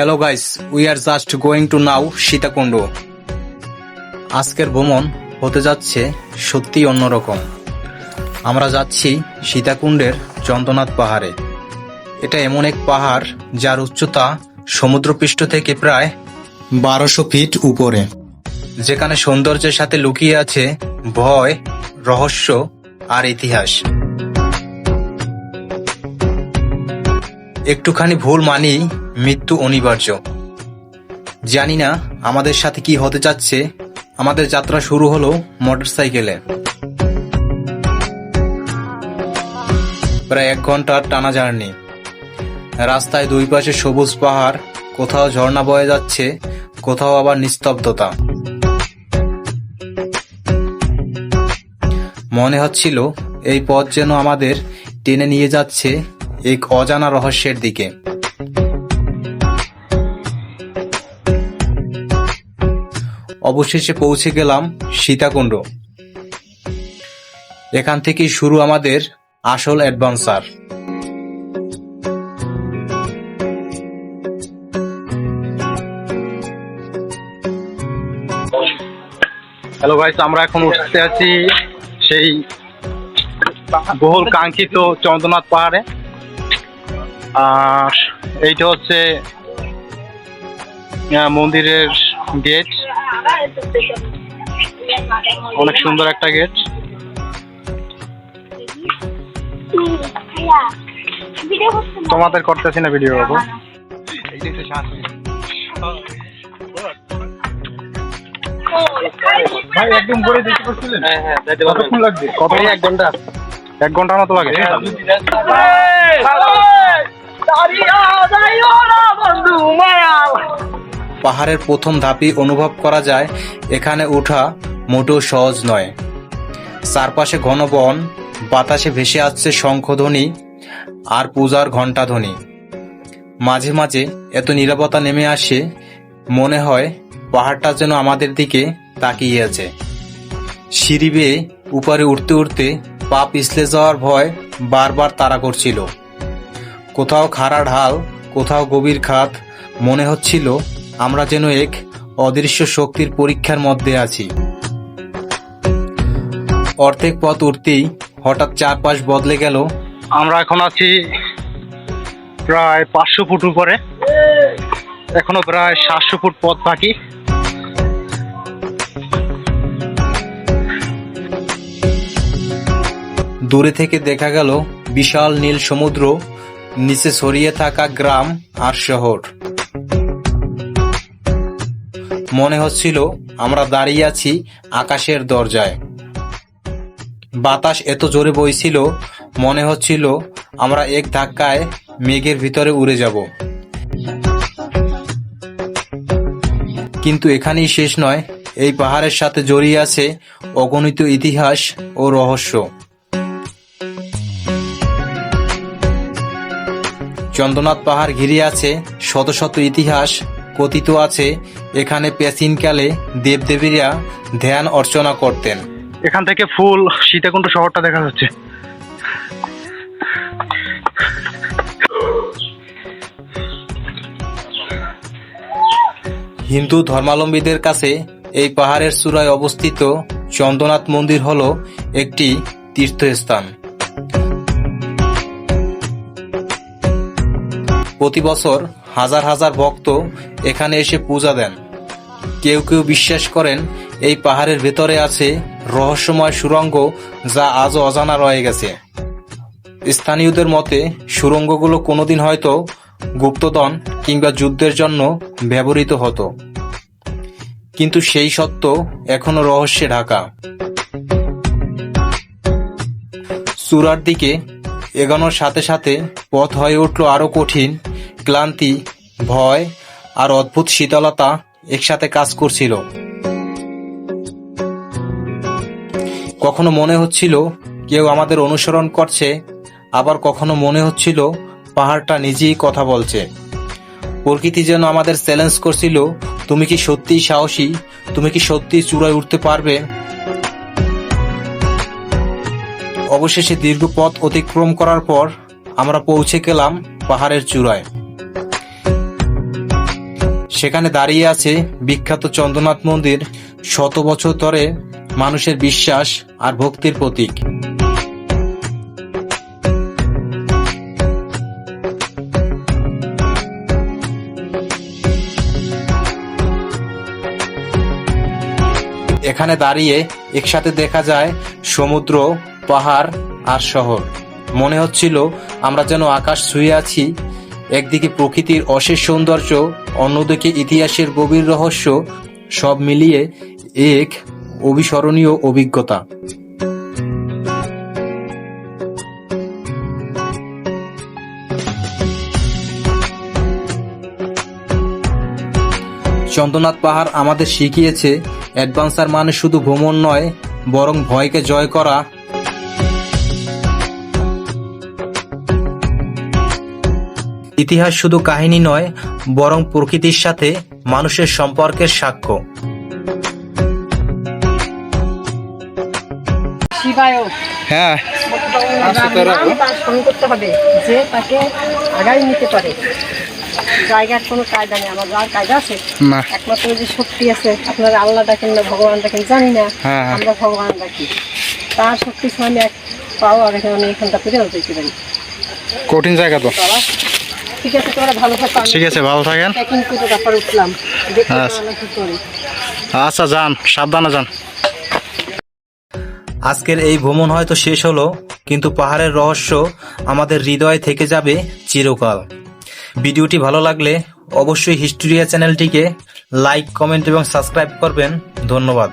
Hello guys, we are just going to now Sitakunda. আজকের ভ্রমণ হতে যাচ্ছে সত্যি অন্যরকম। আমরা যাচ্ছি সীতাকুণ্ডের চন্দ্রনাথ পাহাড়ে। এটা এমন এক পাহাড় যার উচ্চতা সমুদ্রপৃষ্ঠ থেকে প্রায় 1200 ফিট উপরে, যেখানে সৌন্দর্যের সাথে লুকিয়ে আছে ভয়, রহস্য আর ইতিহাস। একটুখানি ভুল মানেই মৃত্যু অনিবার্য। জানি না আমাদের সাথে কি হতে যাচ্ছে। আমাদের যাত্রা শুরু হলো মোটরসাইকেলে। প্রায় 1 ঘন্টার টানা জার্নি। রাস্তায় দুই পাশে সবুজ পাহাড়, কোথাও ঝর্ণা বয়ে যাচ্ছে, কোথাও আবার নিস্তব্ধতা। মনে হচ্ছিল এই পথ যেন আমাদের টেনে নিয়ে যাচ্ছে এক অজানা রহস্যের দিকে। অবশেষে পৌঁছে গেলাম সীতাকুণ্ড। এখান থেকেই শুরু আমাদের আসল অ্যাডভেঞ্চার। হ্যালো গাইস, আমরা এখন উঠতে আছি সেই বহুল কাঙ্ক্ষিত চন্দ্রনাথ পাহাড়ে। আর এইটা হচ্ছে মন্দিরের গেট। অনেক সুন্দর একটা গেট। তোমাদের করতেছি না ভিডিও বাবু। ভাই একদম করে দেখতে পাচ্ছিলেন? হ্যাঁ, কতক্ষণ লাগবে? কত? 1 ঘন্টা। 1 ঘন্টার মতো লাগে। পাহাড়ের প্রথম ধাপই অনুভব করা যায় এখানে ওঠা মোটেও সহজ নয়। চারপাশে ঘন বন, বাতাসে ভেসে আসছে শঙ্খধ্বনি আর পূজার ঘণ্টাধ্বনি। মাঝে মাঝে এত নীরবতা নেমে আসে, মনে হয় পাহাড়টা যেন আমাদের দিকে তাকিয়ে আছে। সিঁড়ি বেয়ে উপরে উঠতে উঠতে পা পিছলে যাওয়ার ভয় বারবার তাড়া করছিল। কোথাও খাড়া ঢাল, কোথাও গভীর খাদ। মনে হচ্ছিল আমরা যেন এক অদৃশ্য শক্তির পরীক্ষার মধ্যে আছি। অর্ধেক পথ উঠতেই হঠাৎ চারপাশ বদলে গেল। আমরা এখন আছি প্রায় 500 ফুট উপরে। এখনো প্রায় 700 ফুট পথ বাকি। দূরে থেকে দেখা গেল বিশাল নীল সমুদ্র, নিচে ছড়িয়ে থাকা গ্রাম আর শহর। মনে হচ্ছিল আমরা দাঁড়িয়ে আছি আকাশের দরজায়। বাতাস এত জোরে বইছিল, মনে হচ্ছিল আমরা এক ধাক্কায় মেঘের ভিতরে উড়ে যাব। কিন্তু এখানেই শেষ নয়। এই পাহাড়ের সাথে জড়িয়ে আছে অগণিত ইতিহাস ও রহস্য। চন্দ্রনাথ পাহাড় ঘিরে আছে শত শত ইতিহাস। কথিত আছে এখানে প্রাচীনকালে দেবদেবীরা ধ্যান অর্চনা করতেন। এখান থেকে ফুল সীতাকুণ্ড শহরটা দেখা যাচ্ছে। হিন্দু ধর্মাবলম্বীদের কাছে এই পাহাড়ের চূড়ায় অবস্থিত চন্দ্রনাথ মন্দির হল একটি তীর্থস্থান। প্রতি বছর হাজার হাজার ভক্ত এখানে এসে পূজা দেন। কেউ কেউ বিশ্বাস করেন এই পাহাড়ের ভেতরে আছে রহস্যময় সুড়ঙ্গ, যা আজও অজানা রয়ে গেছে। স্থানীয়দের মতে সুড়ঙ্গগুলো কোনোদিন হয়তো গুপ্তধন কিংবা যুদ্ধের জন্য ব্যবহৃত হতো, কিন্তু সেই সত্য এখনো রহস্যে ঢাকা। চূড়ার দিকে এগোনোর সাথে সাথে পথ হয়ে উঠল আরো কঠিন। ক্লান্তি, ভয় আর অদ্ভুত শীতলতা একসাথে কাজ করছিল। কখনো মনে হচ্ছিল কেউ আমাদের অনুসরণ করছে, আবার কখনো মনে হচ্ছিল পাহাড়টা নিজেই কথা বলছে। প্রকৃতি যেন আমাদের চ্যালেঞ্জ করছিল, তুমি কি সত্যিই সাহসী? তুমি কি সত্যিই চূড়ায় উঠতে পারবে? অবশেষে দীর্ঘ পথ অতিক্রম করার পর আমরা পৌঁছে গেলাম পাহাড়ের চূড়ায়। সেখানে দাঁড়িয়ে আছে বিখ্যাত চন্দ্রনাথ মন্দির, শত বছর ধরে মানুষের বিশ্বাস আর ভক্তির প্রতীক। এখানে দাঁড়িয়ে একসাথে দেখা যায় সমুদ্র, পাহাড় আর শহর। মনে হচ্ছিল আমরা যেন আকাশ ছুঁয়ে আছি। একদিকে প্রকৃতির অশেষ সৌন্দর্য, অন্যদিকে ইতিহাসের গভীর রহস্য, সব মিলিয়ে এক অবিস্মরণীয় অভিজ্ঞতা। চন্দ্রনাথ পাহাড় আমাদের শিখিয়েছে অ্যাডভেঞ্চার মানে শুধু ভ্রমণ নয়, বরং ভয়কে জয় করা। ইতিহাস শুধু কাহিনী নয়, বরং প্রকৃতির সাথে মানুষের সম্পর্কের সাক্ষ্য। হ্যাঁ, করতে হবে যে তাকে আগাই নিতে পারে। জায়গার কোনো কায়দা নেই, আমার যার কায়দা আছে না। একমাত্র যে শক্তি আছে, আপনারা আল্লাহ ডাকেন না ভগবান ডাকেন জানি না, হ্যাঁ। আমরা ভগবান ডাকি। তার শক্তি ছাড়া আমি এক পাও আগে আমি এখানটা ফিরেও যেতে পারি। কঠিন জায়গা তো। ঠিক আছে, তোমরা ভালো থাকো। ঠিক আছে, ভালো থাকেন। ট্রেকিং করে তারপর উঠলাম, দেখতে আচ্ছা। কি করি। আচ্ছা, যান, সাবধানে যান। আজকের এই ভ্রমণ হয়তো শেষ হলো, কিন্তু পাহাড়ের রহস্য আমাদের হৃদয়ে থেকে যাবে চিরকাল। ভিডিওটি ভালো লাগলে অবশ্যই হিস্টোরিয়া চ্যানেলটিকে লাইক, কমেন্ট এবং সাবস্ক্রাইব করবেন। ধন্যবাদ।